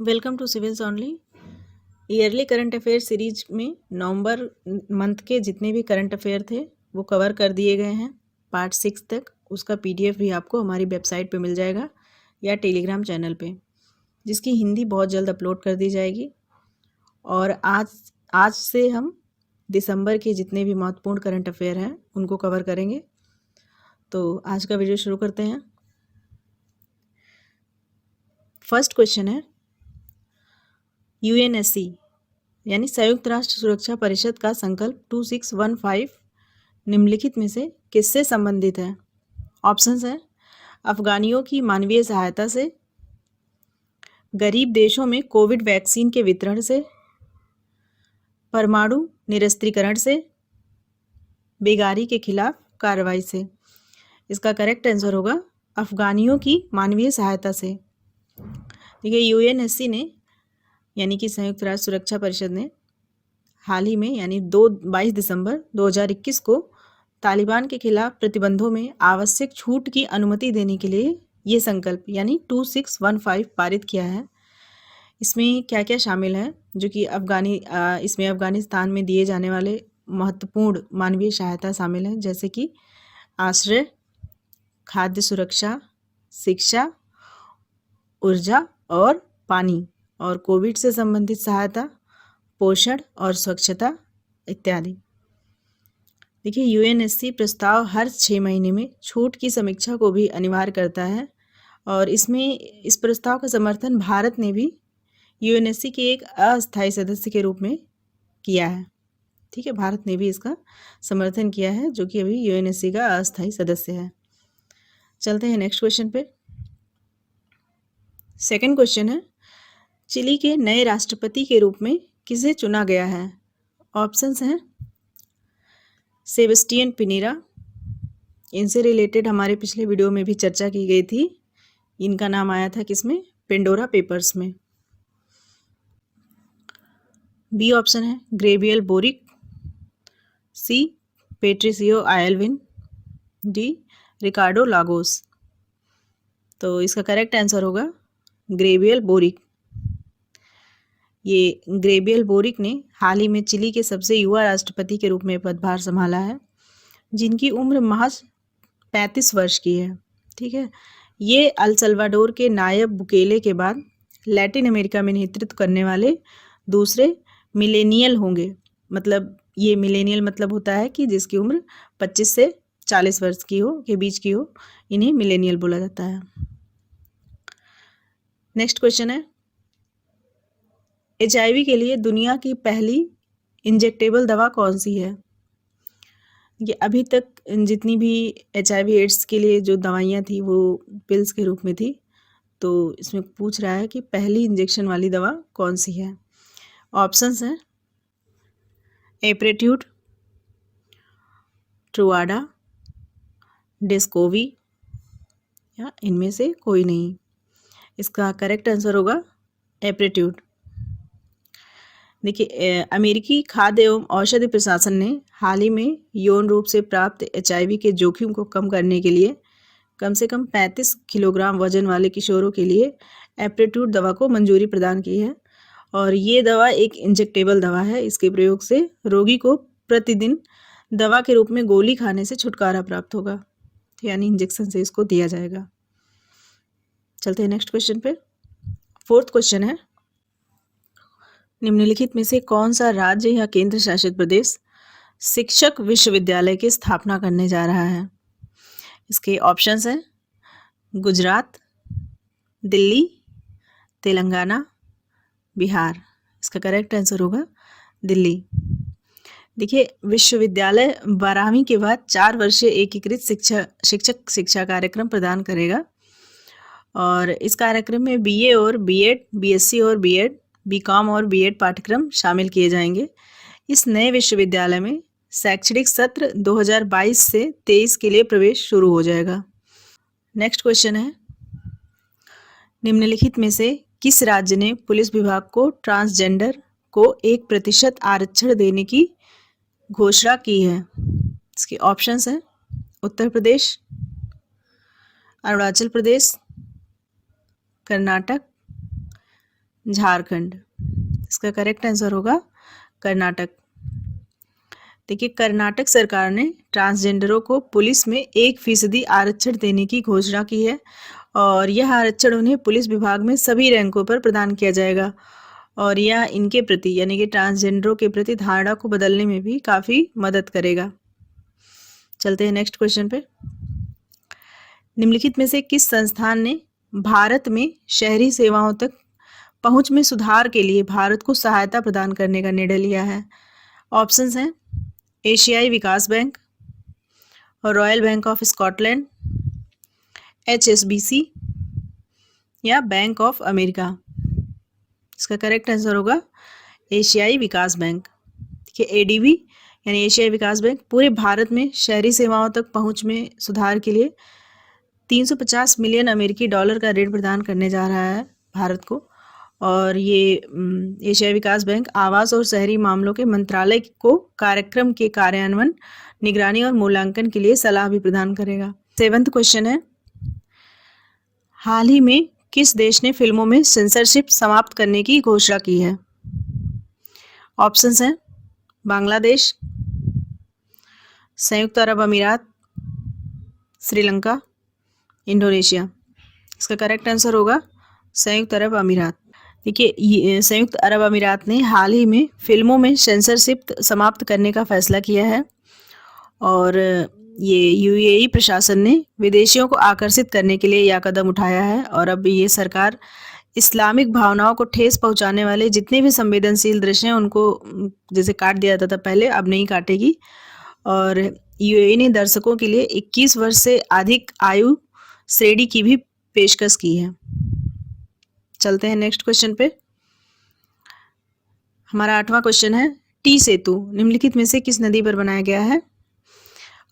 Welcome to civils only. Yearly current affair series में November month के जितने भी करंट अफेयर थे वो कवर कर दिए गए हैं पार्ट 6 तक। उसका पीडीएफ भी आपको हमारी वेबसाइट पे मिल जाएगा या टेलीग्राम चैनल पे, जिसकी हिंदी बहुत जल्द अपलोड कर दी जाएगी। और आज से हम दिसंबर के जितने भी महत्वपूर्ण करंट अफेयर हैं उनको कवर करेंगे। तो आज का वीडियो शुरू करते हैं। फर्स्ट क्वेश्चन है, यूएनएससी यानी संयुक्त राष्ट्र सुरक्षा परिषद का संकल्प 2615 निम्नलिखित में से किससे संबंधित है? ऑप्शंस हैं अफगानियों की मानवीय सहायता से, गरीब देशों में कोविड वैक्सीन के वितरण से, परमाणु निरस्त्रीकरण से, बेगारी के खिलाफ कार्रवाई से। इसका करेक्ट आंसर होगा अफगानियों की मानवीय सहायता से। देखिए, यूएनएससी ने यानी कि संयुक्त राष्ट्र सुरक्षा परिषद ने हाल ही में यानी 22 दिसंबर 2021 को तालिबान के खिलाफ प्रतिबंधों में आवश्यक छूट की अनुमति देने के लिए ये संकल्प यानी 2615 पारित किया है। इसमें क्या क्या शामिल है जो कि इसमें अफगानिस्तान में दिए जाने वाले महत्वपूर्ण मानवीय सहायता शामिल है, जैसे कि आश्रय, खाद्य सुरक्षा, शिक्षा, ऊर्जा और पानी, और कोविड से संबंधित सहायता, पोषण और स्वच्छता इत्यादि। देखिए, यूएनएससी प्रस्ताव हर 6 महीने में छूट की समीक्षा को भी अनिवार्य करता है और इस प्रस्ताव का समर्थन भारत ने भी यूएनएससी के एक अस्थायी सदस्य के रूप में किया है। ठीक है, भारत ने भी इसका समर्थन किया है जो कि अभी यूएनएससी का अस्थायी सदस्य है। चलते हैं नेक्स्ट क्वेश्चन पे। सेकंड क्वेश्चन है, चिली के नए राष्ट्रपति के रूप में किसे चुना गया है? ऑप्शंस हैं सेबेस्टियन पिनेरा, इनसे रिलेटेड हमारे पिछले वीडियो में भी चर्चा की गई थी। इनका नाम आया था किसमें? पेंडोरा पेपर्स में। बी ऑप्शन है ग्रेवियल बोरिक, सी पेट्रिसियो आयलविन, डी रिकार्डो लागोस। तो इसका करेक्ट आंसर होगा ग्रेवियल बोरिक। ये ग्रेवियल बोरिक ने हाल ही में चिली के सबसे युवा राष्ट्रपति के रूप में पदभार संभाला है, जिनकी उम्र महज 35 वर्ष की है। ठीक है, ये अल सल्वाडोर के नायब बुकेले के बाद लैटिन अमेरिका में नेतृत्व करने वाले दूसरे मिलेनियल होंगे। मतलब ये मिलेनियल मतलब होता है कि जिसकी उम्र 25 से 40 वर्ष की हो के बीच की हो, इन्हें मिलेनियल बोला जाता है। नेक्स्ट क्वेश्चन है, HIV के लिए दुनिया की पहली इंजेक्टेबल दवा कौन सी है? ये अभी तक जितनी भी HIV एड्स के लिए जो दवाइयाँ थी वो पिल्स के रूप में थी। तो इसमें पूछ रहा है कि पहली इंजेक्शन वाली दवा कौन सी है। ऑप्शंस हैं एप्रेट्यूड, ट्रुवाडा, डेस्कोवी या इनमें से कोई नहीं। इसका करेक्ट आंसर होगा एप्रेट्यूड। देखिए, अमेरिकी खाद्य एवं औषधि प्रशासन ने हाल ही में यौन रूप से प्राप्त HIV के जोखिम को कम करने के लिए कम से कम 35 किलोग्राम वजन वाले किशोरों के लिए एप्रेट्यूड दवा को मंजूरी प्रदान की है। और ये दवा एक इंजेक्टेबल दवा है। इसके प्रयोग से रोगी को प्रतिदिन दवा के रूप में गोली खाने से छुटकारा प्राप्त होगा, यानी इंजेक्शन से इसको दिया जाएगा। चलते हैं नेक्स्ट क्वेश्चन पे। फोर्थ क्वेश्चन है, निम्नलिखित में से कौन सा राज्य या केंद्र शासित प्रदेश शिक्षक विश्वविद्यालय की स्थापना करने जा रहा है? इसके ऑप्शंस हैं गुजरात, दिल्ली, तेलंगाना, बिहार। इसका करेक्ट आंसर होगा दिल्ली। देखिए, विश्वविद्यालय 12वीं के बाद 4 वर्षीय एकीकृत शिक्षक शिक्षा कार्यक्रम प्रदान करेगा और इस कार्यक्रम में BA और B.Ed, BSc और B.Ed, B.Com और B.Ed पाठ्यक्रम शामिल किए जाएंगे। इस नए विश्वविद्यालय में शैक्षणिक सत्र 2022 से 23 के लिए प्रवेश शुरू हो जाएगा। नेक्स्ट क्वेश्चन है, निम्नलिखित में से किस राज्य ने पुलिस विभाग को ट्रांसजेंडर को 1% आरक्षण देने की घोषणा की है? इसके ऑप्शंस हैं उत्तर प्रदेश, अरुणाचल प्रदेश, कर्नाटक, झारखंड। इसका करेक्ट आंसर होगा कर्नाटक। देखिए, कर्नाटक सरकार ने ट्रांसजेंडरों को पुलिस में 1% आरक्षण देने की घोषणा की है और यह आरक्षण उन्हें पुलिस विभाग में सभी रैंकों पर प्रदान किया जाएगा और यह इनके प्रति यानी कि ट्रांसजेंडरों के प्रति धारणा को बदलने में भी काफ़ी मदद करेगा। चलते हैं नेक्स्ट क्वेश्चन पे। निम्नलिखित में से किस संस्थान ने भारत में शहरी सेवाओं तक पहुंच में सुधार के लिए भारत को सहायता प्रदान करने का निर्णय लिया है? ऑप्शंस हैं एशियाई विकास bank, Royal Bank of Scotland, HSBC या बैंक ऑफ अमेरिका। इसका करेक्ट आंसर होगा एशियाई विकास बैंक। देखिए, ADB यानी एशियाई विकास बैंक पूरे भारत में शहरी सेवाओं तक पहुंच में सुधार के लिए 350 मिलियन अमेरिकी डॉलर का ऋण प्रदान करने जा रहा है भारत को। और ये एशियाई विकास बैंक आवास और शहरी मामलों के मंत्रालय को कार्यक्रम के कार्यान्वयन, निगरानी और मूल्यांकन के लिए सलाह भी प्रदान करेगा। 7वां क्वेश्चन है, हाल ही में किस देश ने फिल्मों में सेंसरशिप समाप्त करने की घोषणा की है? ऑप्शंस हैं बांग्लादेश, संयुक्त अरब अमीरात, श्रीलंका, इंडोनेशिया। इसका करेक्ट आंसर होगा संयुक्त अरब अमीरात। देखिए, संयुक्त अरब अमीरात ने हाल ही में फिल्मों में सेंसरशिप समाप्त करने का फैसला किया है और ये UAE प्रशासन ने विदेशियों को आकर्षित करने के लिए यह कदम उठाया है और अब ये सरकार इस्लामिक भावनाओं को ठेस पहुंचाने वाले जितने भी संवेदनशील दृश्य हैं उनको जैसे काट दिया जाता था पहले, अब नहीं काटेगी। और UAE ने दर्शकों के लिए 21 वर्ष से अधिक आयु श्रेणी की भी पेशकश की है। चलते हैं नेक्स्ट क्वेश्चन पे। हमारा 8वां क्वेश्चन है, टी सेतु निम्नलिखित में से किस नदी पर बनाया गया है?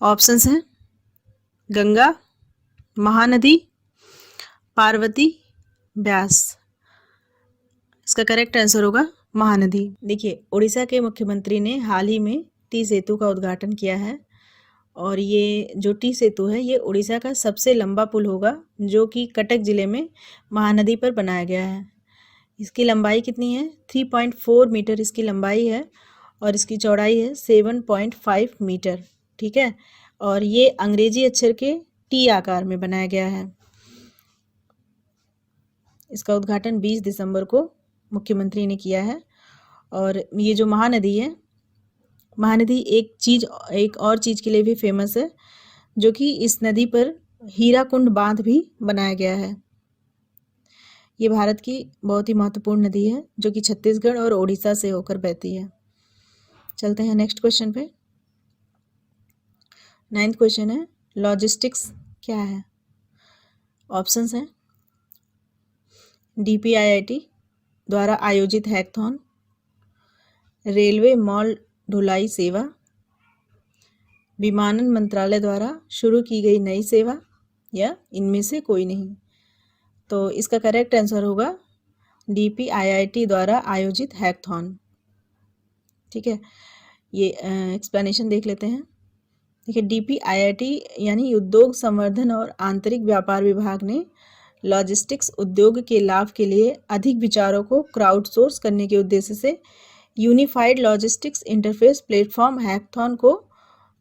ऑप्शंस हैं गंगा, महानदी, पार्वती, ब्यास। इसका करेक्ट आंसर होगा महानदी। देखिए, उड़ीसा के मुख्यमंत्री ने हाल ही में टी सेतु का उद्घाटन किया है और ये जो टी सेतु है ये उड़ीसा का सबसे लंबा पुल होगा जो कि कटक जिले में महानदी पर बनाया गया है। इसकी लंबाई कितनी है? 3.4 मीटर इसकी लंबाई है और इसकी चौड़ाई है 7.5 मीटर। ठीक है, और ये अंग्रेजी अक्षर के टी आकार में बनाया गया है। इसका उद्घाटन 20 दिसंबर को मुख्यमंत्री ने किया है। और ये जो महानदी है, महानदी एक और चीज़ के लिए भी फेमस है जो कि इस नदी पर हीराकुंड बांध भी बनाया गया है। ये भारत की बहुत ही महत्वपूर्ण नदी है जो कि छत्तीसगढ़ और ओडिशा से होकर बहती है। चलते हैं नेक्स्ट क्वेश्चन पे। 9वां क्वेश्चन है, लॉजिस्टिक्स क्या है? ऑप्शंस हैं DPIIT द्वारा आयोजित हैकथॉन, रेलवे मॉल ढुलाई सेवा, विमानन मंत्रालय द्वारा शुरू की गई नई सेवा या इनमें से कोई नहीं। तो इसका करेक्ट आंसर होगा DPIIT द्वारा आयोजित हैकथॉन। ठीक है, ये एक्सप्लेनेशन देख लेते हैं। देखिए, DPIIT यानी उद्योग संवर्धन और आंतरिक व्यापार विभाग ने लॉजिस्टिक्स उद्योग के लाभ के लिए अधिक विचारों को क्राउडसोर्स करने के उद्देश्य से unified logistics interface platform hackathon को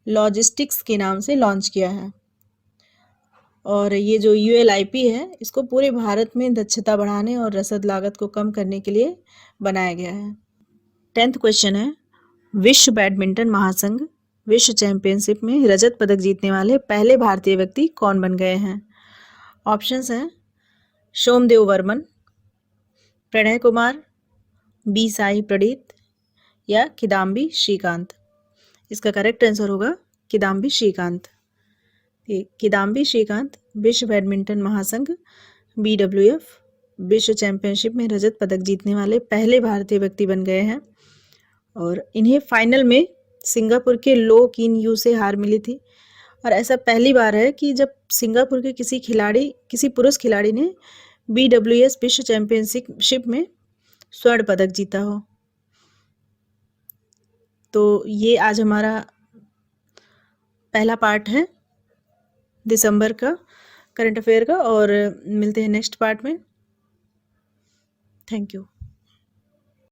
लॉजिस्टिक्स के नाम से लॉन्च किया है। और ये जो ULIP है इसको पूरे भारत में दक्षता बढ़ाने और रसद लागत को कम करने के लिए बनाया गया है। 10वां क्वेश्चन है, विश्व बैडमिंटन महासंघ विश्व चैंपियनशिप में रजत पदक जीतने वाले पहले भारतीय व्यक्ति कौन बन गए हैं? ऑप्शंस हैं सोमदेव वर्मन, प्रणय कुमार, B साई प्रणीत या किदाम्बी श्रीकांत। इसका करेक्ट आंसर होगा किदाम्बी श्रीकांत। किदाम्बी श्रीकांत विश्व बैडमिंटन महासंघ BWF विश्व चैंपियनशिप में रजत पदक जीतने वाले पहले भारतीय व्यक्ति बन गए हैं और इन्हें फाइनल में सिंगापुर के लो किन यू से हार मिली थी। और ऐसा पहली बार है कि जब सिंगापुर के किसी पुरुष खिलाड़ी ने BWS विश्व चैंपियनशिप में स्वर्ण पदक जीता हो। तो ये आज हमारा पहला पार्ट है दिसंबर का करंट अफेयर का और मिलते हैं नेक्स्ट पार्ट में। Thank you.